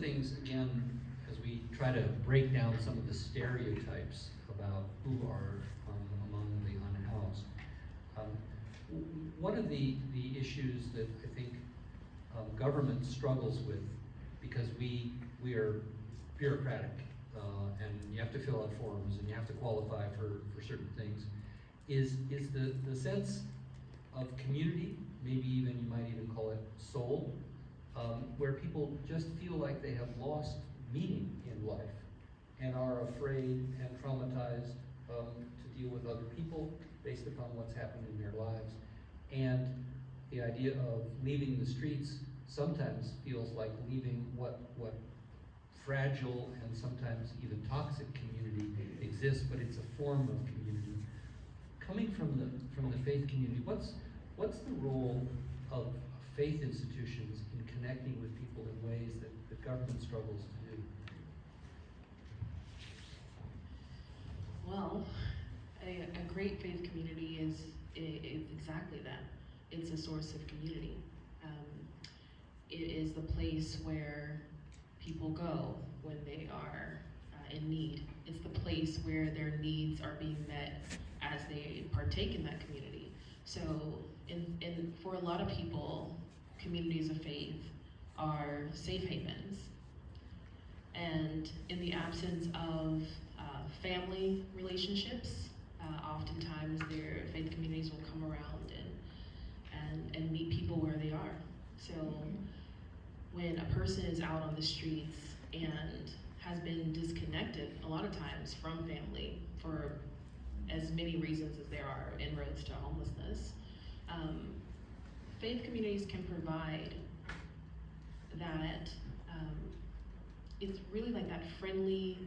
things, again, as we try to break down some of the stereotypes about who are among the unhoused, one of the issues that I think government struggles with, because we are bureaucratic, and you have to fill out forms and you have to qualify for certain things, is the sense of community, maybe even you might even call it soul, where people just feel like they have lost meaning in life and are afraid and traumatized to deal with other people based upon what's happened in their lives. And the idea of leaving the streets sometimes feels like leaving what fragile and sometimes even toxic community exists, but it's a form of community. Coming from the faith community, what's the role of faith institutions in connecting with people in ways that the government struggles to do? Well, a great faith community is exactly that. It's a source of community. It is the place where people go when they are in need. It's the place where their needs are being met as they partake in that community. So, for a lot of people, communities of faith are safe havens. And in the absence of family relationships, oftentimes their faith communities will come around and meet people where they are. So when a person is out on the streets and has been disconnected a lot of times from family for as many reasons as there are inroads to homelessness, faith communities can provide that. It's really like that friendly,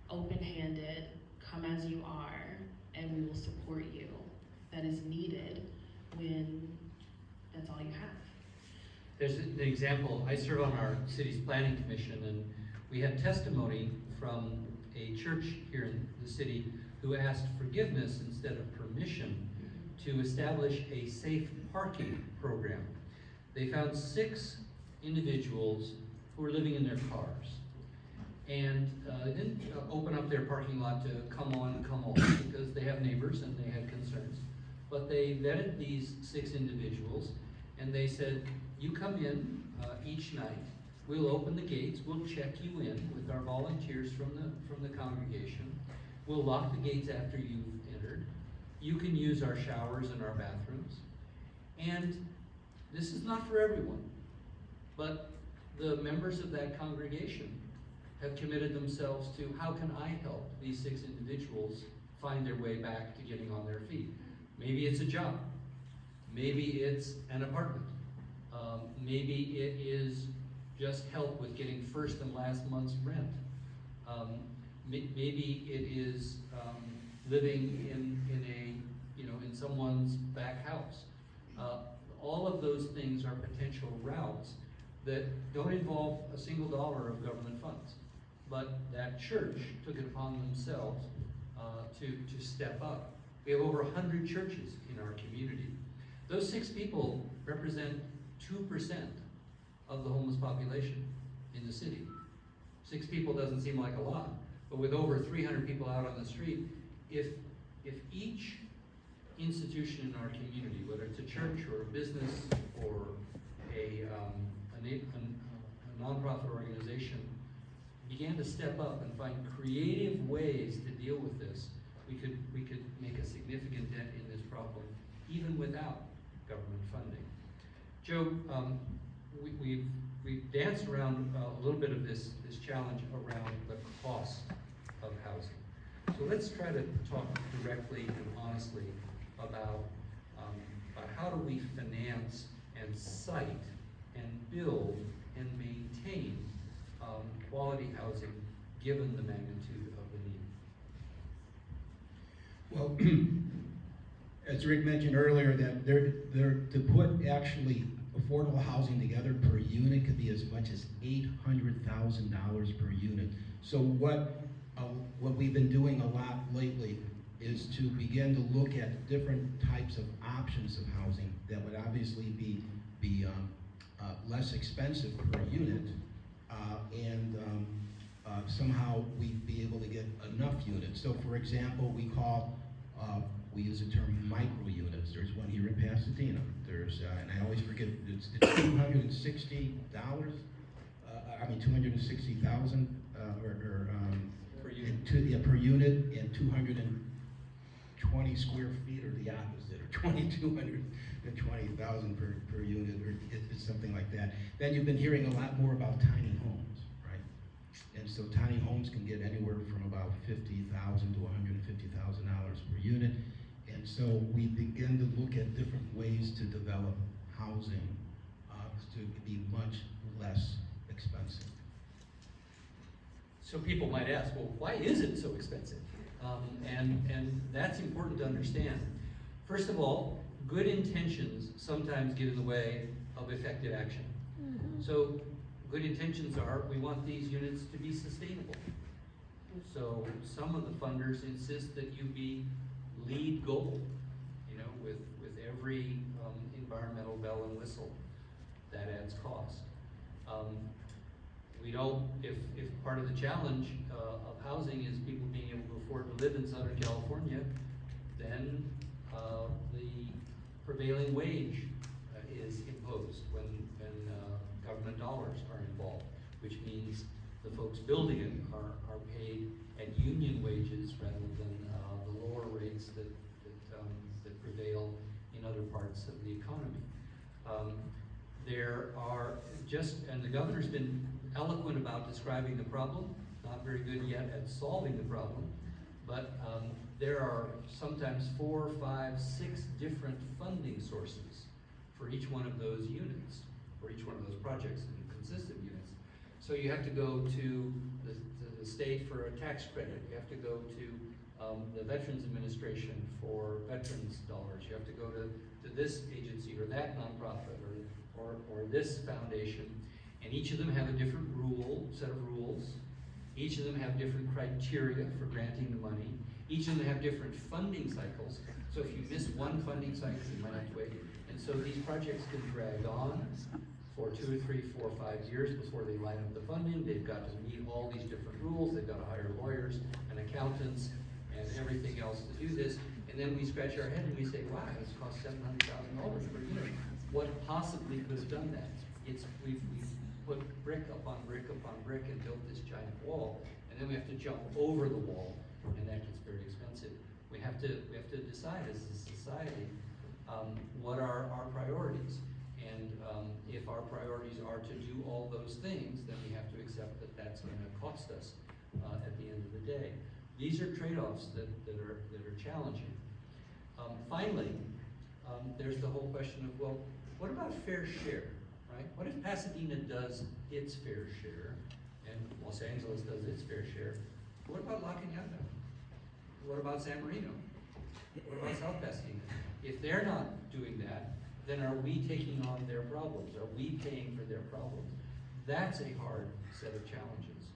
open-handed, come as you are, and we will support you, that is needed when that's all you have. There's an example. I serve on our city's planning commission, and we had testimony from a church here in the city who asked forgiveness instead of permission to establish a safe parking program. They found 6 individuals who were living in their cars, and they didn't open up their parking lot to come on, come off, because they have neighbors and they had concerns. But they vetted these 6 individuals, and they said, you come in each night, we'll open the gates, we'll check you in with our volunteers from the congregation, we'll lock the gates after you've entered, you can use our showers and our bathrooms. And this is not for everyone, but the members of that congregation have committed themselves to, how can I help these 6 individuals find their way back to getting on their feet? Maybe it's a job, maybe it's an apartment, maybe it is just help with getting first and last month's rent. Maybe it is living in someone's back house. All of those things are potential routes that don't involve a single dollar of government funds, but that church took it upon themselves to step up. We have over 100 churches in our community. Those 6 people represent 2% of the homeless population in the city. 6 people doesn't seem like a lot, but with over 300 people out on the street, if each institution in our community, whether it's a church or a business or a nonprofit organization, began to step up and find creative ways to deal with this, we could make a significant dent in this problem, even without government funding. Joe, we've danced around a little bit of this challenge around the cost of housing. So let's try to talk directly and honestly about how do we finance and site and build and maintain quality housing given the magnitude of the need? Well, as Rick mentioned earlier, that they're to put actually affordable housing together per unit could be as much as $800,000 per unit. So what we've been doing a lot lately is to begin to look at different types of options of housing that would obviously be less expensive per unit, and somehow we'd be able to get enough units. So for example, we use the term micro units. There's one here in Pasadena. There's, and I always forget, it's $260, $260,000, Per unit. per unit, and 220 square feet, or the opposite, or 220,000 per unit, or it's something like that. Then you've been hearing a lot more about tiny homes, right? And so tiny homes can get anywhere from about $50,000 to $150,000 per unit. And so we begin to look at different ways to develop housing to be much less expensive. So people might ask, well, why is it so expensive? And that's important to understand. First of all, good intentions sometimes get in the way of effective action. So good intentions are, we want these units to be sustainable. So some of the funders insist that you be LEED gold, you know, with every environmental bell and whistle. That adds cost. We don't, if part of the challenge of housing is people being able to afford to live in Southern California, then the prevailing wage is imposed when government dollars are involved, which means the folks building it are paid at union wages rather than the lower rates that prevail in other parts of the economy. There are and the governor's been eloquent about describing the problem, not very good yet at solving the problem, but there are sometimes 4, 5, 6 different funding sources for each one of those units, for each one of those projects and consistent units. So you have to go to the state for a tax credit, you have to go to the Veterans Administration for veterans dollars, you have to go to this agency or that nonprofit or this foundation, and each of them have a different set of rules. Each of them have different criteria for granting the money. Each of them have different funding cycles. So if you miss one funding cycle, you might have to wait. And so these projects can drag on for 2 or 3, 4, 5 years before they line up the funding. They've got to meet all these different rules. They've got to hire lawyers and accountants and everything else to do this. And then we scratch our head and we say, wow, this costs $700,000 per unit. What possibly could have done that? We've put brick upon brick upon brick and built this giant wall, and then we have to jump over the wall, and that gets very expensive. We have to decide as a society what are our priorities, and if our priorities are to do all those things, then we have to accept that that's going to cost us at the end of the day. These are trade-offs that are challenging. Finally, there's the whole question of, well, what about fair share, right? What if Pasadena does its fair share, and Los Angeles does its fair share? What about La Cañada? What about San Marino? What about South Pasadena? If they're not doing that, then are we taking on their problems? Are we paying for their problems? That's a hard set of challenges.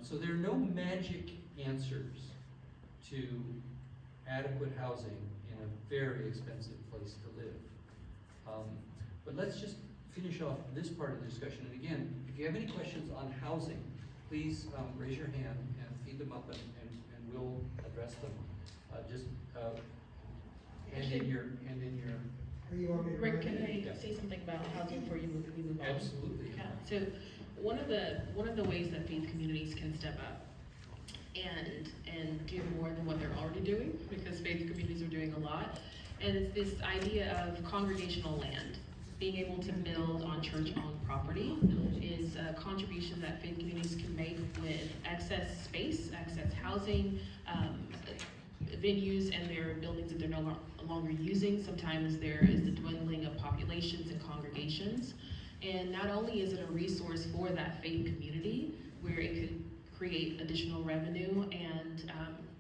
So there are no magic answers to adequate housing in a very expensive place to live. But let's just finish off this part of the discussion. And again, if you have any questions on housing, please raise your hand and feed them up, and we'll address them. Hand in your. Rick, can I say something about housing before we move on? Absolutely. Yeah. So one of the ways that faith communities can step up and do more than what they're already doing, because faith communities are doing a lot, and it's this idea of congregational land. Being able to build on church-owned property is a contribution that faith communities can make with excess space, excess housing, venues and their buildings that they're no longer using. Sometimes there is the dwindling of populations and congregations. And not only is it a resource for that faith community where it could create additional revenue and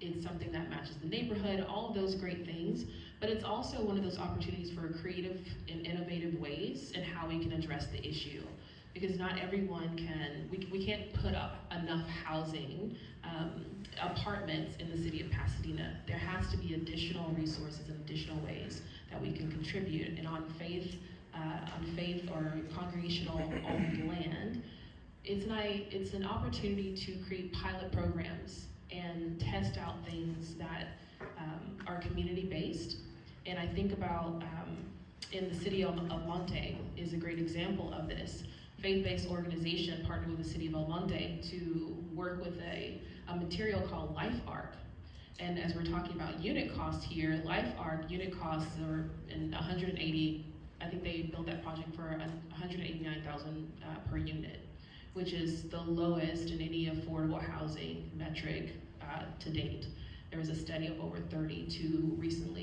it's something that matches the neighborhood, all of those great things, but it's also one of those opportunities for creative and innovative ways in how we can address the issue. Because not everyone we can't put up enough housing, apartments in the city of Pasadena. There has to be additional resources and additional ways that we can contribute. And on faith or congregational owned land, it's an opportunity to create pilot programs and test out things that are community-based. And I think about, in the city of El Monte is a great example of this. Faith-based organization partnered with the city of El Monte to work with a material called Life Arc. And as we're talking about unit costs here, Life Arc unit costs are in 180, I think they built that project for 189,000 per unit, which is the lowest in any affordable housing metric to date. There was a study of over 32 recent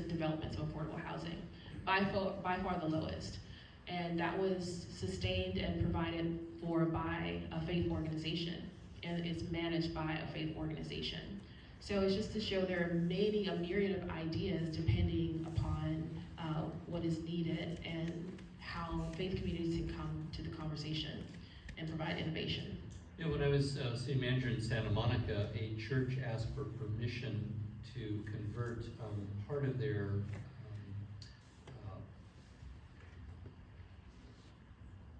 developments of affordable housing, by far the lowest. And that was sustained and provided for by a faith organization, and it's managed by a faith organization. So it's just to show there are maybe a myriad of ideas depending upon what is needed and how faith communities can come to the conversation and provide innovation. Yeah, when I was city manager in Santa Monica, a church asked for permission to convert part of their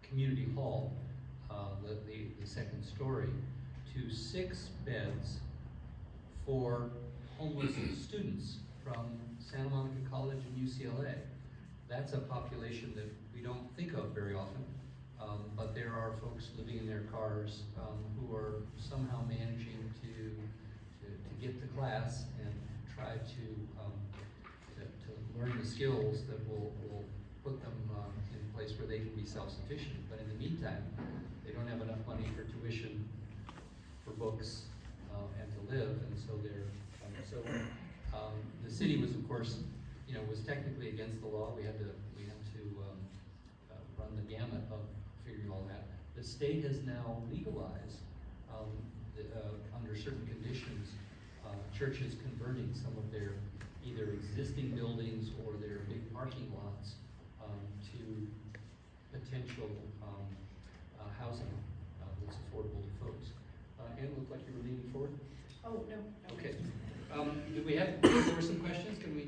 community hall, the second story, to 6 beds for homeless students from Santa Monica College and UCLA. That's a population that we don't think of very often, but there are folks living in their cars who are somehow managing to get to class and try to learn the skills that will put them in a place where they can be self-sufficient. But in the meantime, they don't have enough money for tuition, for books, and to live, and so they're the city was, of course, was technically against the law. We had to run the gamut of figuring all that. The state has now legalized, under certain conditions, churches converting some of their either existing buildings or their big parking lots to potential housing that's affordable to folks. Ann, looked like you were leaning forward. Oh, no. Okay. There were some questions. Can we